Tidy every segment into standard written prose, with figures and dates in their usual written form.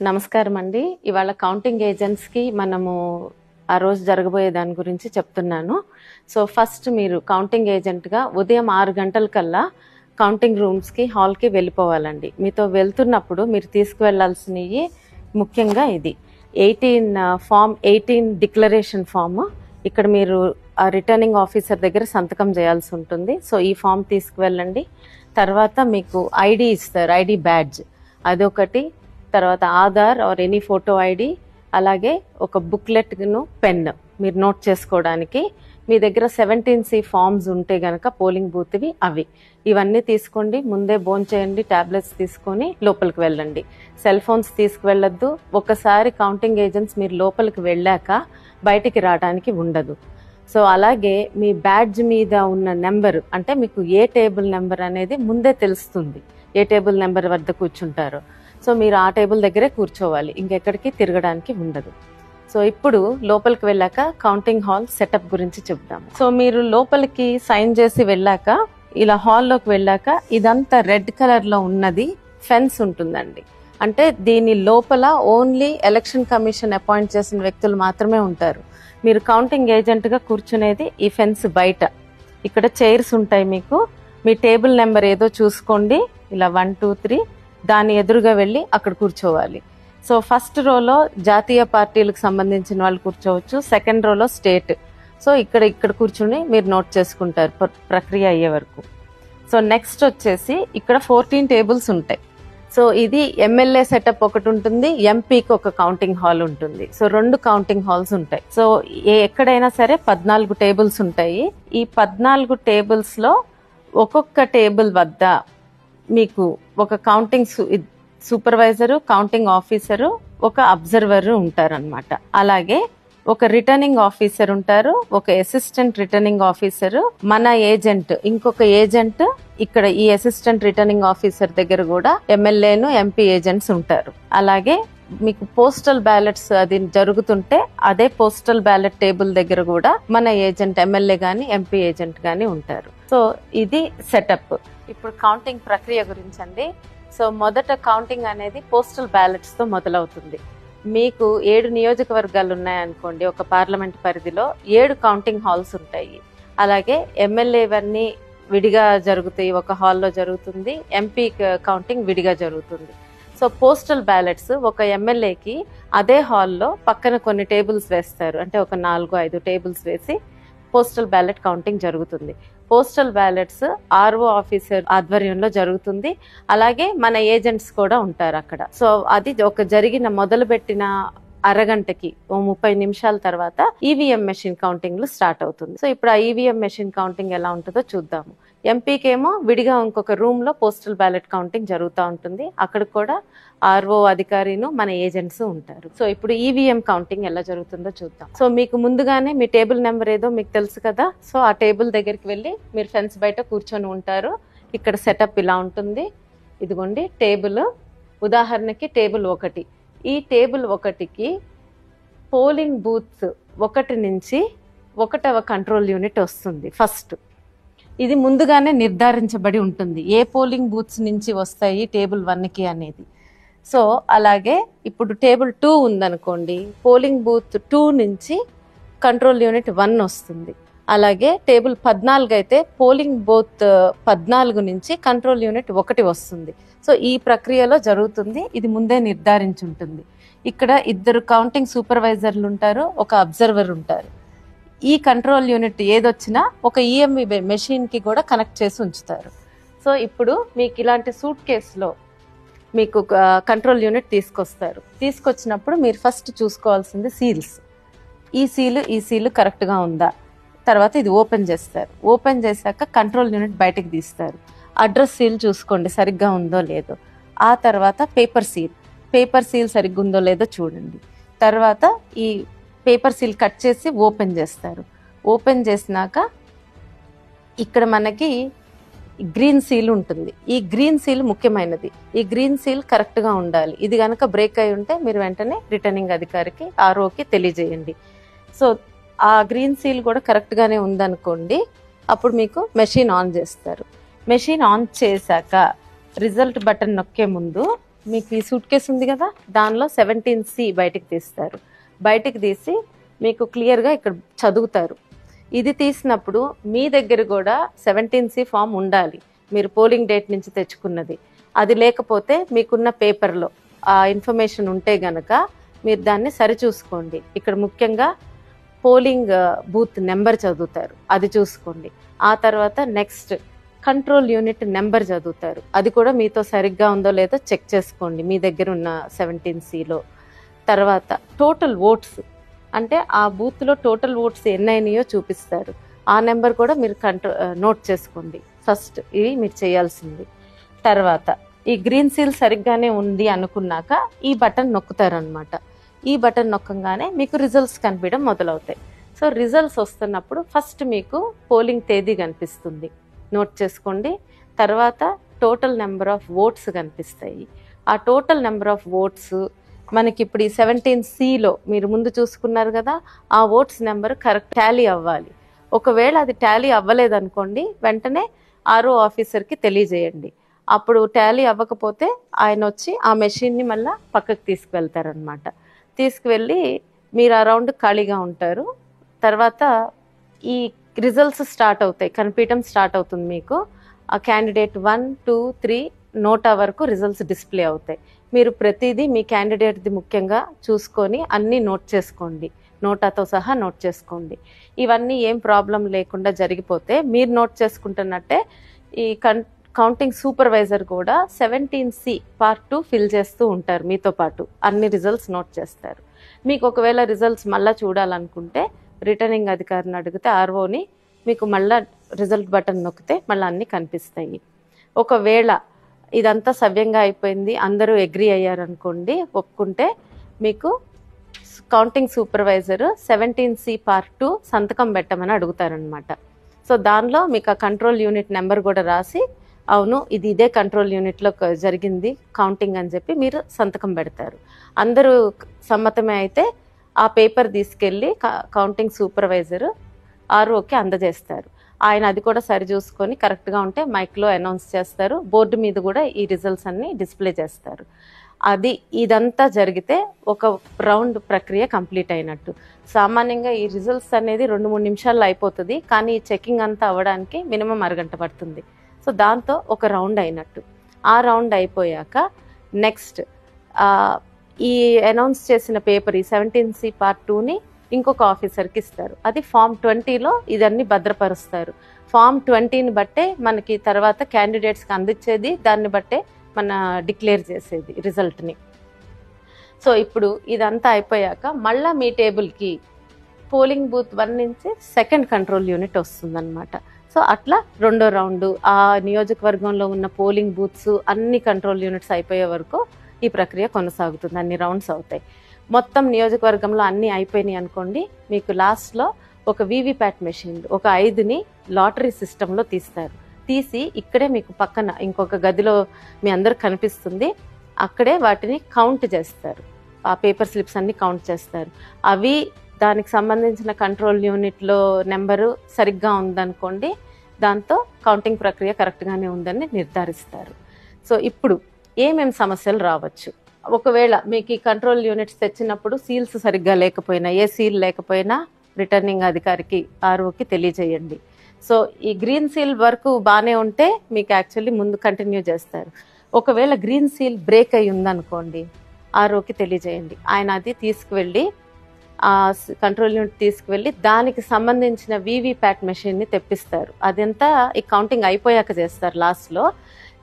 నమస్కారం అండి. ఇవాళ కౌంటింగ్ ఏజెంట్స్కి మనము ఆ రోజు జరగబోయే దాని గురించి చెప్తున్నాను. సో ఫస్ట్ మీరు కౌంటింగ్ ఏజెంట్గా ఉదయం 6 గంటలకల్లా కౌంటింగ్ రూమ్స్కి హాల్కి వెళ్ళిపోవాలండి. మీతో వెళ్తున్నప్పుడు మీరు తీసుకువెళ్లాల్సినవి ముఖ్యంగా ఇది ఫామ్ 18 డిక్లరేషన్ ఫామ్. ఇక్కడ మీరు ఆ రిటర్నింగ్ ఆఫీసర్ దగ్గర సంతకం చేయాల్సి ఉంటుంది. సో ఈ ఫామ్ తీసుకువెళ్ళండి. తర్వాత మీకు ఐడి ఇస్తారు, ఐడి బ్యాడ్జ్ అదొకటి. తర్వాత Aadhaar or any photo ID, అలాగే ఒక బుక్లెట్ను పెన్ మీరు నోట్ చేసుకోవడానికి. మీ దగ్గర 17C ఫామ్స్ ఉంటే గనక పోలింగ్ బూత్వి అవి ఇవన్నీ తీసుకోండి. ముందే భోంచేయండి, టాబ్లెట్స్ తీసుకొని లోపలికి వెళ్ళండి. సెల్ ఫోన్స్ తీసుకువెళ్ళొద్దు. ఒకసారి కౌంటింగ్ ఏజెంట్స్ మీరు లోపలికి వెళ్ళాక బయటికి రావడానికి ఉండదు. సో అలాగే మీ బ్యాడ్జ్ మీద ఉన్న నెంబర్, అంటే మీకు ఏ టేబుల్ నెంబర్ అనేది ముందే తెలుస్తుంది, ఏ టేబుల్ నెంబర్ వద్ద కూర్చుంటారో. సో మీరు ఆ టేబుల్ దగ్గరే కూర్చోవాలి, ఇంకెక్కడికి తిరగడానికి ఉండదు. సో ఇప్పుడు లోపలికి వెళ్ళాక కౌంటింగ్ హాల్ సెటప్ గురించి చెప్దాం. సో మీరు లోపలికి సైన్ చేసి వెళ్ళాక ఇలా హాల్లోకి వెళ్ళాక ఇదంతా రెడ్ కలర్లో ఉన్నది ఫెన్స్ ఉంటుందండి. అంటే దీని లోపల ఓన్లీ ఎలక్షన్ కమిషన్ అపాయింట్ చేసిన వ్యక్తులు మాత్రమే ఉంటారు. మీరు కౌంటింగ్ ఏజెంట్గా కూర్చునేది ఈ ఫెన్స్ బయట. ఇక్కడ చైర్స్ ఉంటాయి మీకు. మీ టేబుల్ నెంబర్ ఏదో చూసుకోండి, ఇలా 1 2 3 దాని ఎదురుగా వెళ్ళి అక్కడ కూర్చోవాలి. సో ఫస్ట్ రోలో జాతీయ పార్టీలకు సంబంధించిన వాళ్ళు కూర్చోవచ్చు, సెకండ్ రోలో స్టేట్. సో ఇక్కడ కూర్చుని మీరు నోట్ చేసుకుంటారు ప్రక్రియ అయ్యే వరకు. సో నెక్స్ట్ వచ్చేసి ఇక్కడ 14 టేబుల్స్ ఉంటాయి. సో ఇది ఎమ్మెల్యే సెటప్ ఒకటి ఉంటుంది, ఎంపీకి ఒక కౌంటింగ్ హాల్ ఉంటుంది. సో 2 కౌంటింగ్ హాల్స్ ఉంటాయి. సో ఎక్కడైనా సరే 14 టేబుల్స్ ఉంటాయి. ఈ 14 టేబుల్స్ లో ఒక్కొక్క టేబుల్ వద్ద మీకు ఒక కౌంటింగ్ సూపర్వైజరు, కౌంటింగ్ ఆఫీసరు, ఒక అబ్జర్వర్ ఉంటారన్నమాట. అలాగే ఒక రిటర్నింగ్ ఆఫీసర్ ఉంటారు, ఒక అసిస్టెంట్ రిటర్నింగ్ ఆఫీసరు, మన ఏజెంట్, ఇంకొక ఏజెంట్. ఇక్కడ ఈ అసిస్టెంట్ రిటర్నింగ్ ఆఫీసర్ దగ్గర కూడా ఎమ్మెల్యేను, ఎంపీ ఏజెంట్స్ ఉంటారు. అలాగే మీకు పోస్టల్ బ్యాలెట్స్ అది జరుగుతుంటే అదే పోస్టల్ బ్యాలెట్ టేబుల్ దగ్గర కూడా మన ఏజెంట్, ఎమ్మెల్యే గాని ఎంపీ ఏజెంట్ గాని ఉంటారు. సో ఇది సెటప్. ఇప్పుడు కౌంటింగ్ ప్రక్రియ గురించి అండి. సో మొదట కౌంటింగ్ అనేది పోస్టల్ బ్యాలెట్స్ తో మొదలవుతుంది. మీకు 7 నియోజకవర్గాలు ఉన్నాయనుకోండి, ఒక పార్లమెంట్ పరిధిలో 7 కౌంటింగ్ హాల్స్ ఉంటాయి. అలాగే ఎమ్మెల్యేవన్నీ విడిగా జరుగుతాయి, ఒక హాల్లో జరుగుతుంది. ఎంపీ కౌంటింగ్ విడిగా జరుగుతుంది. సో పోస్టల్ బ్యాలెట్స్ ఒక ఎమ్మెల్యేకి అదే హాల్లో పక్కన కొన్ని టేబుల్స్ వేస్తారు, అంటే ఒక 4-5 టేబుల్స్ వేసి పోస్టల్ బ్యాలెట్ కౌంటింగ్ జరుగుతుంది. పోస్టల్ బ్యాలెట్స్ ఆర్ఓ ఆఫీసర్ ఆధ్వర్యంలో జరుగుతుంది. అలాగే మన ఏజెంట్స్ కూడా ఉంటారు అక్కడ. సో అది ఒక మొదలుపెట్టిన అరగంటకి 30 నిమిషాల తర్వాత ఈవీఎం మెషిన్ కౌంటింగ్ స్టార్ట్ అవుతుంది. సో ఇప్పుడు ఆ ఈవీఎం మెషిన్ కౌంటింగ్ ఎలా ఉంటుందో చూద్దాము. ఎంపీకేమో విడిగా ఇంకొక రూమ్ లో పోస్టల్ బ్యాలెట్ కౌంటింగ్ జరుగుతూ ఉంటుంది. అక్కడ కూడా ఆర్ఓ అధికారిను, మన ఏజెంట్స్ ఉంటారు. సో ఇప్పుడు ఈవీఎం కౌంటింగ్ ఎలా జరుగుతుందో చూద్దాం. సో మీకు ముందుగానే మీ టేబుల్ నెంబర్ ఏదో మీకు తెలుసు కదా. సో ఆ టేబుల్ దగ్గరికి వెళ్ళి మీరు ఫెన్స్ బయట కూర్చొని ఉంటారు. ఇక్కడ సెటప్ ఇలా ఉంటుంది. ఇదిగోండి టేబుల్, ఉదాహరణకి టేబుల్ 1. ఈ టేబుల్ 1కి పోలింగ్ బూత్ 1 నుంచి 1వ కంట్రోల్ యూనిట్ వస్తుంది ఫస్ట్. ఇది ముందుగానే నిర్ధారించబడి ఉంటుంది, ఏ పోలింగ్ బూత్స్ నుంచి వస్తాయి టేబుల్ 1కి అనేది. సో అలాగే ఇప్పుడు టేబుల్ 2 ఉందనుకోండి, పోలింగ్ బూత్ 2 నుంచి కంట్రోల్ యూనిట్ 1 వస్తుంది. అలాగే టేబుల్ 14 అయితే పోలింగ్ బూత్ 14 నుంచి కంట్రోల్ యూనిట్ 1 వస్తుంది. సో ఈ ప్రక్రియలో జరుగుతుంది. ఇది ముందే నిర్ధారించి ఉంటుంది. ఇక్కడ 2 కౌంటింగ్ సూపర్వైజర్లు ఉంటారు, ఒక అబ్జర్వర్ ఉంటారు. ఈ కంట్రోల్ యూనిట్ ఏదొచ్చినా ఒక ఈఎంవి మెషిన్ కి కూడా కనెక్ట్ చేసి ఉంచుతారు. సో ఇప్పుడు మీకు ఇలాంటి సూట్ కేసులో మీకు కంట్రోల్ యూనిట్ తీసుకొస్తారు. తీసుకొచ్చినప్పుడు మీరు ఫస్ట్ చూసుకోవాల్సింది సీల్స్. ఈ సీలు కరెక్ట్గా ఉందా, తర్వాత ఇది ఓపెన్ చేస్తారు. ఓపెన్ చేశాక కంట్రోల్ యూనిట్ బయటకు తీస్తారు. అడ్రస్ సీల్ చూసుకోండి సరిగ్గా ఉందో లేదో. ఆ తర్వాత పేపర్ సీల్ సరిగ్గా ఉందో లేదో చూడండి. తర్వాత ఈ పేపర్ సీల్ కట్ చేసి ఓపెన్ చేస్తారు. ఓపెన్ చేసినాక ఇక్కడ మనకి గ్రీన్ సీల్ ఉంటుంది. ఈ గ్రీన్ సీల్ ముఖ్యమైనది. ఈ గ్రీన్ సీల్ కరెక్ట్గా ఉండాలి. ఇది కనుక బ్రేక్ అయి ఉంటే మీరు వెంటనే రిటర్నింగ్ అధికారికి, ఆర్ఓకి తెలియజేయండి. సో ఆ గ్రీన్ సీల్ కూడా కరెక్ట్గానే ఉందనుకోండి, అప్పుడు మీకు మెషిన్ ఆన్ చేస్తారు. మెషిన్ ఆన్ చేశాక రిజల్ట్ బటన్ నొక్కే ముందు మీకు ఈ సూట్ కేసు ఉంది కదా, దానిలో 17C బయటికి తీస్తారు. బయటికి తీసి మీకు క్లియర్గా ఇక్కడ చదువుతారు. ఇది తీసినప్పుడు మీ దగ్గర కూడా 17C ఫామ్ ఉండాలి, మీరు పోలింగ్ డేట్ నుంచి తెచ్చుకున్నది. అది లేకపోతే మీకున్న పేపర్లో ఆ ఇన్ఫర్మేషన్ ఉంటే గనక మీరు దాన్ని సరిచూసుకోండి. ఇక్కడ ముఖ్యంగా పోలింగ్ బూత్ నెంబర్ చదువుతారు, అది చూసుకోండి. ఆ తర్వాత నెక్స్ట్ కంట్రోల్ యూనిట్ నెంబర్ చదువుతారు, అది కూడా మీతో సరిగ్గా ఉందో లేదో చెక్ చేసుకోండి మీ దగ్గర ఉన్న 17Cలో. తర్వాత టోటల్ ఓట్స్, అంటే ఆ బూత్లో టోటల్ ఓట్స్ ఎన్నైనాయో చూపిస్తారు, ఆ నెంబర్ కూడా మీరు నోట్ చేసుకోండి. ఫస్ట్ ఇవి మీరు చేయాల్సింది. తర్వాత ఈ గ్రీన్ సీల్ సరిగ్గానే ఉంది అనుకున్నాక ఈ బటన్ నొక్కుతారనమాట. ఈ బటన్ నొక్కగానే మీకు రిజల్ట్స్ కనిపించడం మొదలవుతాయి. సో రిజల్ట్స్ వస్తున్నప్పుడు ఫస్ట్ మీకు పోలింగ్ తేదీ కనిపిస్తుంది, నోట్ చేసుకోండి. తర్వాత టోటల్ నెంబర్ ఆఫ్ ఓట్స్ కనిపిస్తాయి. ఆ టోటల్ నెంబర్ ఆఫ్ ఓట్స్ మనకి ఇప్పుడు ఈ 17Cలో మీరు ముందు చూసుకున్నారు కదా, ఆ ఓట్స్ నెంబర్ కరెక్ట్ టాలీ అవ్వాలి. ఒకవేళ అది టాలీ అవ్వలేదనుకోండి, వెంటనే ఆర్ఓ ఆఫీసర్కి తెలియజేయండి. అప్పుడు టాలీ అవ్వకపోతే ఆయన వచ్చి ఆ మెషిన్ని మళ్ళీ పక్కకు తీసుకువెళ్తారనమాట. తీసుకువెళ్ళి మీరు ఆ రౌండ్ ఖాళీగా ఉంటారు. తర్వాత ఈ రిజల్ట్స్ స్టార్ట్ అవుతాయి, కనిపించడం స్టార్ట్ అవుతుంది మీకు. ఆ క్యాండిడేట్ 1, 2, 3 నోటా వరకు రిజల్ట్స్ డిస్ప్లే అవుతాయి. మీరు ప్రతిదీ మీ క్యాండిడేట్ది ముఖ్యంగా చూసుకొని అన్నీ నోట్ చేసుకోండి, నోటాతో సహా నోట్ చేసుకోండి. ఇవన్నీ ఏం ప్రాబ్లం లేకుండా జరిగిపోతే మీరు నోట్ చేసుకుంటున్నట్టే ఈ కౌంటింగ్ సూపర్వైజర్ కూడా 17C పార్ట్ 2 ఫిల్ చేస్తూ ఉంటారు, మీతో పాటు అన్ని రిజల్ట్స్ నోట్ చేస్తారు. మీకు ఒకవేళ రిజల్ట్స్ మళ్ళీ చూడాలనుకుంటే రిటర్నింగ్ అధికారిని అడిగితే ఆర్ఓని మీకు మళ్ళీ రిజల్ట్ బటన్ నొక్కితే మళ్ళీ అన్నీ కనిపిస్తాయి. ఒకవేళ ఇదంతా సవ్యంగా అయిపోయింది, అందరూ అగ్రీ అయ్యారనుకోండి, ఒప్పుకుంటే మీకు కౌంటింగ్ సూపర్వైజర్ 17C పార్ట్ 2 సంతకం పెట్టమని అడుగుతారనమాట. సో దానిలో మీకు ఆ కంట్రోల్ యూనిట్ నెంబర్ కూడా రాసి, అవును ఇది ఇదే కంట్రోల్ యూనిట్లో జరిగింది కౌంటింగ్ అని చెప్పి మీరు సంతకం పెడతారు. అందరూ సమ్మతమే అయితే ఆ పేపర్ తీసుకెళ్ళి కౌంటింగ్ సూపర్వైజర్ ఆర్ఓకి అందజేస్తారు. ఆయన అది కూడా సరి చూసుకొని కరెక్ట్గా ఉంటే మైక్లో అనౌన్స్ చేస్తారు. బోర్డు మీద కూడా ఈ రిజల్ట్స్ అన్ని డిస్ప్లే చేస్తారు. ఇదంతా జరిగితే ఒక రౌండ్ ప్రక్రియ కంప్లీట్ అయినట్టు. సామాన్యంగా ఈ రిజల్ట్స్ అనేది 2-3 నిమిషాల్లో అయిపోతుంది, కానీ ఈ చెకింగ్ అంతా అవ్వడానికి మినిమం అరగంట పడుతుంది. సో దాంతో ఒక రౌండ్ అయినట్టు. ఆ రౌండ్ అయిపోయాక నెక్స్ట్ ఈ అనౌన్స్ చేసిన పేపర్ ఈ 17C పార్ట్ 2ని ఇంకొక ఆఫీసర్కి ఇస్తారు. అది ఫామ్ 20లో ఇదన్నీ భద్రపరుస్తారు. ఫామ్ 20ని బట్టే మనకి తర్వాత క్యాండిడేట్స్కి అందించేది, దాన్ని బట్టే మన డిక్లేర్ చేసేది రిజల్ట్ని. సో ఇప్పుడు ఇదంతా అయిపోయాక మళ్ళీ మీ టేబుల్కి పోలింగ్ బూత్ 1 నుంచి సెకండ్ కంట్రోల్ యూనిట్ వస్తుందన్నమాట. సో అట్లా రెండో రౌండ్ ఆ నియోజకవర్గంలో ఉన్న పోలింగ్ బూత్స్ అన్ని కంట్రోల్ యూనిట్స్ అయిపోయే వరకు ఈ ప్రక్రియ కొనసాగుతుంది, అన్ని రౌండ్స్ అవుతాయి. మొత్తం నియోజకవర్గంలో అన్నీ అయిపోయినాయి అనుకోండి, మీకు లాస్ట్లో ఒక వీవీప్యాట్ మెషిన్ ఒక 5ని లాటరీ సిస్టంలో తీస్తారు. తీసి ఇక్కడే మీకు పక్కన ఇంకొక గదిలో మీ అందరికి కనిపిస్తుంది, అక్కడే వాటిని కౌంట్ చేస్తారు. ఆ పేపర్ స్లిప్స్ అన్ని కౌంట్ చేస్తారు. అవి దానికి సంబంధించిన కంట్రోల్ యూనిట్లో నెంబరు సరిగ్గా ఉందనుకోండి, దాంతో కౌంటింగ్ ప్రక్రియ కరెక్ట్గానే ఉందని నిర్ధారిస్తారు. సో ఇప్పుడు ఏమేమి సమస్యలు రావచ్చు, ఒకవేళ మీకు ఈ కంట్రోల్ యూనిట్స్ తెచ్చినప్పుడు సీల్స్ సరిగ్గా లేకపోయినా, ఏ సీల్ లేకపోయినా రిటర్నింగ్ అధికారికి ఆర్ఓకి తెలియజేయండి. సో ఈ గ్రీన్ సీల్ వరకు బాగానే ఉంటే మీకు యాక్చువల్లీ ముందు కంటిన్యూ చేస్తారు. ఒకవేళ గ్రీన్ సీల్ బ్రేక్ అయి ఉందనుకోండి, ఆర్ఓకి తెలియజేయండి. ఆయన అది తీసుకువెళ్ళి ఆ కంట్రోల్ యూనిట్ తీసుకువెళ్ళి దానికి సంబంధించిన వీవీప్యాట్ మెషిన్ని తెప్పిస్తారు. అదంతా ఈ కౌంటింగ్ అయిపోయాక చేస్తారు. లాస్ట్లో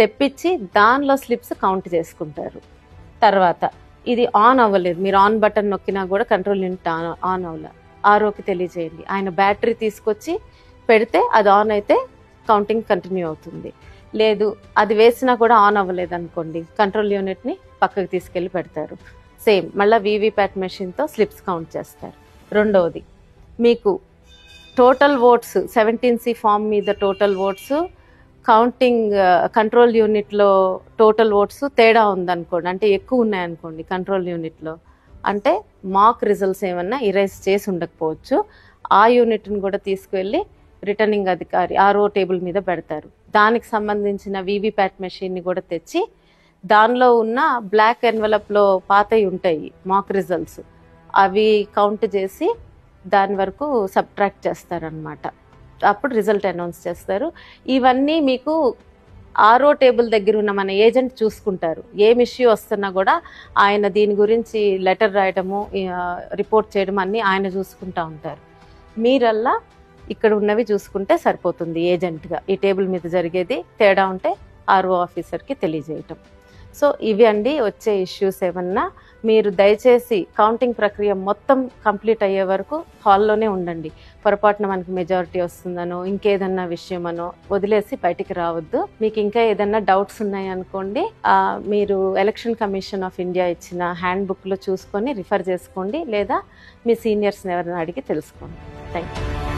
తెప్పించి దానిలో స్లిప్స్ కౌంట్ చేసుకుంటారు. తర్వాత ఇది ఆన్ అవ్వలేదు, మీరు ఆన్ బటన్ నొక్కినా కూడా కంట్రోల్ యూనిట్ ఆన్ అవ్వలేదు, ఆర్ఓకి తెలియజేయండి. ఆయన బ్యాటరీ తీసుకొచ్చి పెడితే అది ఆన్ అయితే కౌంటింగ్ కంటిన్యూ అవుతుంది. లేదు అది వేసినా కూడా ఆన్ అవ్వలేదు అనుకోండి, కంట్రోల్ యూనిట్ని పక్కకు తీసుకెళ్ళి పెడతారు. సేమ్ మళ్ళీ వీవీప్యాట్ మెషిన్తో స్లిప్స్ కౌంట్ చేస్తారు. రెండవది, మీకు టోటల్ ఓట్స్ 17C ఫామ్ మీద టోటల్ ఓట్స్ కౌంటింగ్ కంట్రోల్ యూనిట్లో టోటల్ ఓట్స్ తేడా ఉందనుకోండి, అంటే ఎక్కువ ఉన్నాయనుకోండి కంట్రోల్ యూనిట్లో, అంటే మాక్ రిజల్ట్స్ ఏమన్నా ఇరేజ్ చేసి ఉండకపోవచ్చు. ఆ యూనిట్ని కూడా తీసుకువెళ్ళి రిటర్నింగ్ అధికారి ఆర్ఓ టేబుల్ మీద పెడతారు. దానికి సంబంధించిన వీవీప్యాట్ మెషిన్ని కూడా తెచ్చి దానిలో ఉన్న బ్లాక్ ఎన్వలప్లో పాతవి ఉంటాయి మాక్ రిజల్ట్స్, అవి కౌంట్ చేసి దాని వరకు సబ్ట్రాక్ట్ చేస్తారనమాట. అప్పుడు రిజల్ట్ అనౌన్స్ చేస్తారు. ఇవన్నీ మీకు ఆర్ఓ టేబుల్ దగ్గర ఉన్న మన ఏజెంట్ చూసుకుంటారు. ఏం ఇష్యూ వస్తున్నా కూడా ఆయన దీని గురించి లెటర్ రాయడము, రిపోర్ట్ చేయడం అన్నీ ఆయన చూసుకుంటూ ఉంటారు. మీరల్లా ఇక్కడ ఉన్నవి చూసుకుంటే సరిపోతుంది. ఏజెంట్గా ఈ టేబుల్ మీద జరిగేది తేడా ఉంటే ఆర్ఓ ఆఫీసర్కి తెలియజేయటం. సో ఇవి అండి వచ్చే ఇష్యూస్. ఏమన్నా మీరు దయచేసి కౌంటింగ్ ప్రక్రియ మొత్తం కంప్లీట్ అయ్యే వరకు హాల్లోనే ఉండండి. పొరపాటున మనకి మెజారిటీ వస్తుందనో ఇంకేదన్నా విషయమనో వదిలేసి బయటికి రావద్దు. మీకు ఇంకా ఏదన్నా డౌట్స్ ఉన్నాయనుకోండి, మీరు ఎలక్షన్ కమిషన్ ఆఫ్ ఇండియా ఇచ్చిన హ్యాండ్ బుక్లో చూసుకొని రిఫర్ చేసుకోండి, లేదా మీ సీనియర్స్ని ఎవరైనా అడిగి తెలుసుకోండి. Thank you.